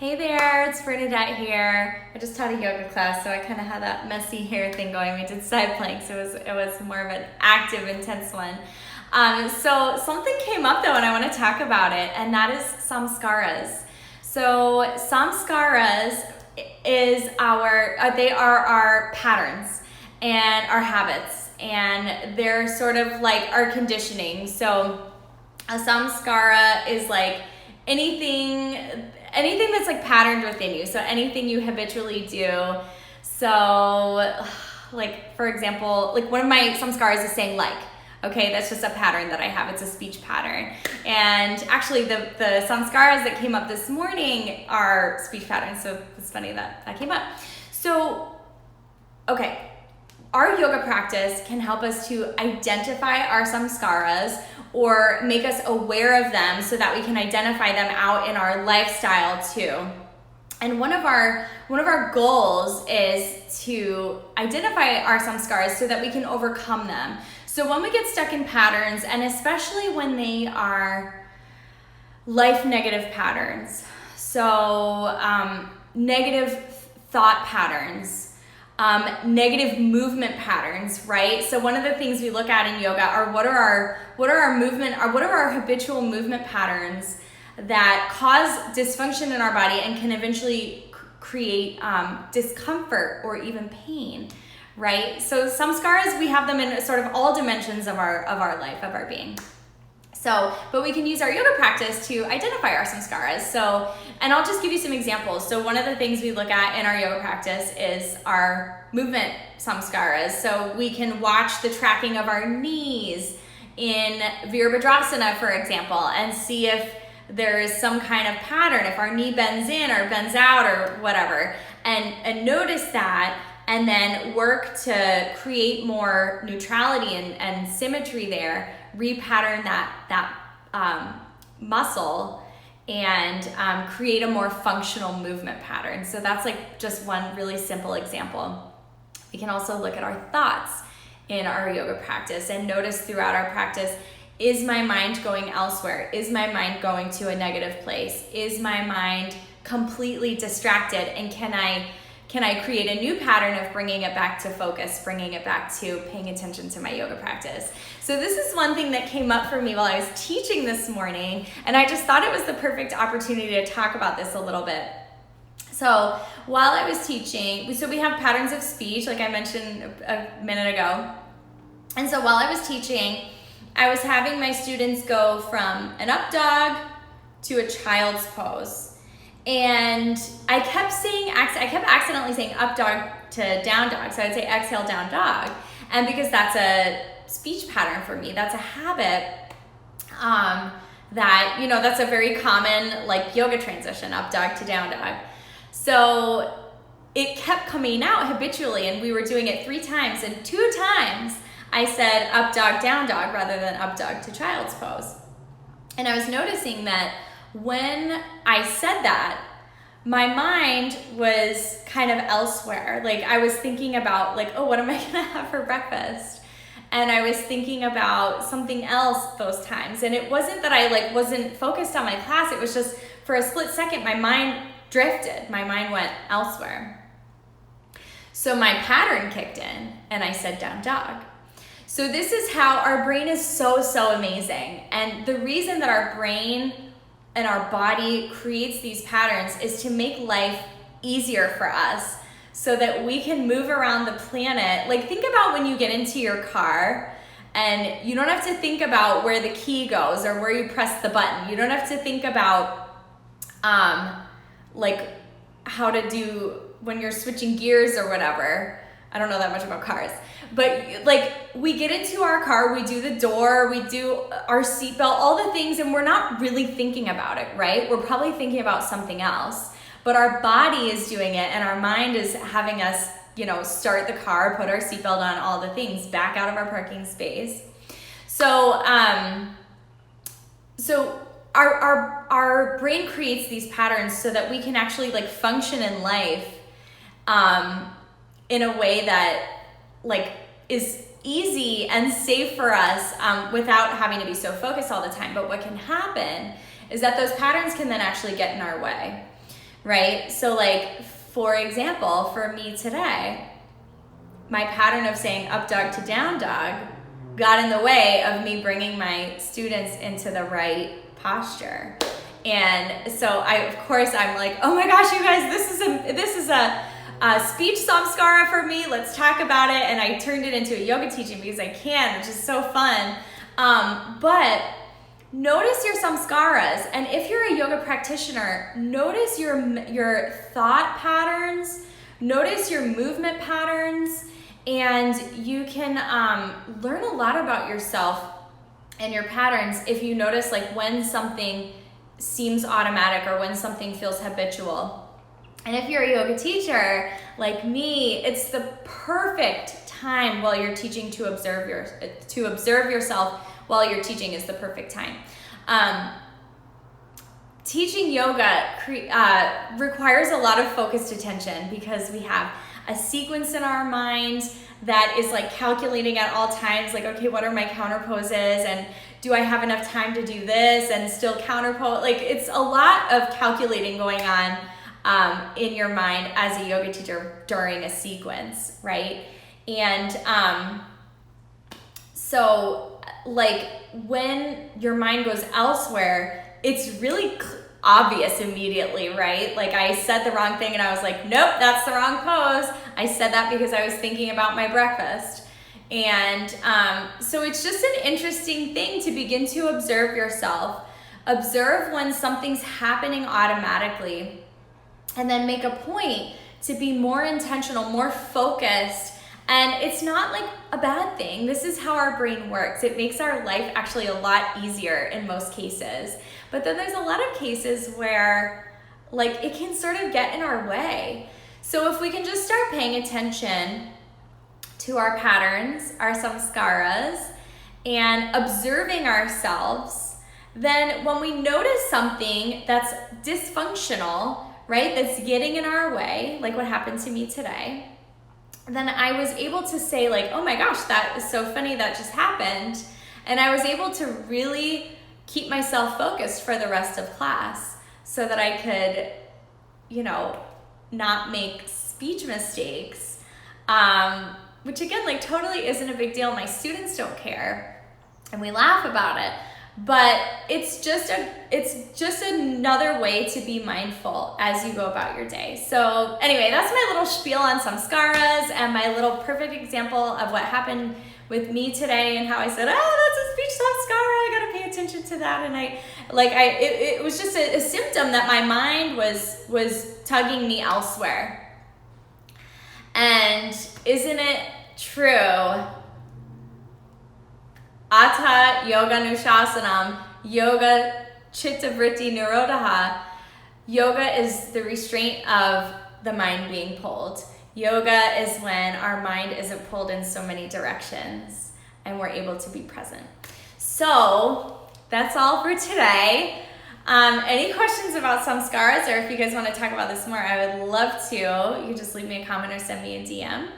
Hey there, it's Bernadette here. I just taught a yoga class, so I kind of had that messy hair thing going. We did side planks, so it was more of an active, intense one. So something came up though, and I want to talk about it, and that is Samskara-s. So Samskara-s they are our patterns and our habits, and they're sort of like our conditioning. So a samskara is like anything that's like patterned within you. So anything you habitually do. So like, for example, like one of my samskaras is saying like. Okay, that's just a pattern that I have. It's a speech pattern. And actually the samskaras that came up this morning are speech patterns. So it's funny that came up. So, okay, our yoga practice can help us to identify our samskaras or make us aware of them so that we can identify them out in our lifestyle too. And one of our goals is to identify our samskaras so that we can overcome them. So when we get stuck in patterns, and especially when they are life negative patterns, so negative thought patterns, negative movement patterns, right? So one of the things we look at in yoga are what are our habitual movement patterns that cause dysfunction in our body and can eventually create discomfort or even pain, right? So samskaras, we have them in sort of all dimensions of our life, of our being. So, but we can use our yoga practice to identify our samskaras. So, and I'll just give you some examples. So one of the things we look at in our yoga practice is our movement samskaras. So we can watch the tracking of our knees in Virabhadrasana, for example, and see if there is some kind of pattern, if our knee bends in or bends out or whatever, and notice that, and then work to create more neutrality and symmetry there, repattern that muscle, and create a more functional movement pattern. So that's like just one really simple example. We can also look at our thoughts in our yoga practice and notice throughout our practice, is my mind going elsewhere? Is my mind going to a negative place? Is my mind completely distracted? And can I create a new pattern of bringing it back to focus, bringing it back to paying attention to my yoga practice? So this is one thing that came up for me while I was teaching this morning, and I just thought it was the perfect opportunity to talk about this a little bit. So while I was teaching, so we have patterns of speech, like I mentioned a minute ago. And so while I was teaching, I was having my students go from an up dog to a child's pose. And I kept accidentally saying up dog to down dog. So I'd say exhale, down dog. And because that's a speech pattern for me, that's a habit that's a very common like yoga transition, up dog to down dog. So it kept coming out habitually, and we were doing it 3 times, and 2 times I said up dog, down dog rather than up dog to child's pose. And I was noticing that when I said that, my mind was kind of elsewhere. Like I was thinking about like, oh, what am I gonna have for breakfast? And I was thinking about something else those times. And it wasn't that I wasn't focused on my class. It was just for a split second, my mind drifted. My mind went elsewhere. So my pattern kicked in and I said down dog. So this is how our brain is so amazing. And the reason that our brain and our body creates these patterns is to make life easier for us so that we can move around the planet. Like think about when you get into your car and you don't have to think about where the key goes or where you press the button. You don't have to think about like how to do when you're switching gears or whatever. I don't know that much about cars, but like we get into our car, we do the door, we do our seatbelt, all the things, and we're not really thinking about it, right? We're probably thinking about something else, but our body is doing it and our mind is having us, start the car, put our seatbelt on, all the things, back out of our parking space. So, our brain creates these patterns so that we can actually like function in life, in a way that like is easy and safe for us without having to be so focused all the time. But what can happen is that those patterns can then actually get in our way. right? So like, for example, for me today, my pattern of saying up dog to down dog got in the way of me bringing my students into the right posture. And so I'm like, oh my gosh, you guys, this is a speech samskara for me. Let's talk about it. And I turned it into a yoga teaching because I can, which is so fun. But notice your samskaras. And if you're a yoga practitioner, notice your thought patterns, notice your movement patterns, and you can learn a lot about yourself and your patterns if you notice like when something seems automatic or when something feels habitual. And if you're a yoga teacher like me, it's the perfect time while you're teaching to observe yourself while you're teaching is the perfect time. Teaching yoga requires a lot of focused attention because we have a sequence in our mind that is like calculating at all times, like, okay, what are my counter poses, and do I have enough time to do this and still counter pose? Like, it's a lot of calculating going on in your mind as a yoga teacher during a sequence, right? And so like when your mind goes elsewhere, it's really obvious immediately, right? Like I said the wrong thing and I was like, nope, that's the wrong pose. I said that because I was thinking about my breakfast. And so it's just an interesting thing to begin to observe yourself. Observe when something's happening automatically, and then make a point to be more intentional, more focused. And it's not like a bad thing. This is how our brain works. It makes our life actually a lot easier in most cases. But then there's a lot of cases where like it can sort of get in our way. So if we can just start paying attention to our patterns, our samskaras, and observing ourselves, then when we notice something that's dysfunctional, right, that's getting in our way, like what happened to me today, then I was able to say like, oh my gosh, that is so funny that just happened. And I was able to really keep myself focused for the rest of class so that I could, not make speech mistakes, which again, like totally isn't a big deal. My students don't care and we laugh about it, but it's just another way to be mindful as you go about your day. So anyway, that's my little spiel on samskaras and my little perfect example of what happened with me today and how I said, oh, that's a speech samskara, I gotta pay attention to that. And it was just a symptom that my mind was tugging me elsewhere. And isn't it true? Atha yoga nushasanam, yoga chitta vritti nirodha. Yoga is the restraint of the mind being pulled. Yoga is when our mind isn't pulled in so many directions and we're able to be present. So that's all for today. Any questions about samskaras, or if you guys want to talk about this more, I would love to. You can just leave me a comment or send me a DM.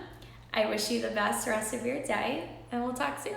I wish you the best rest of your day, and we'll talk soon.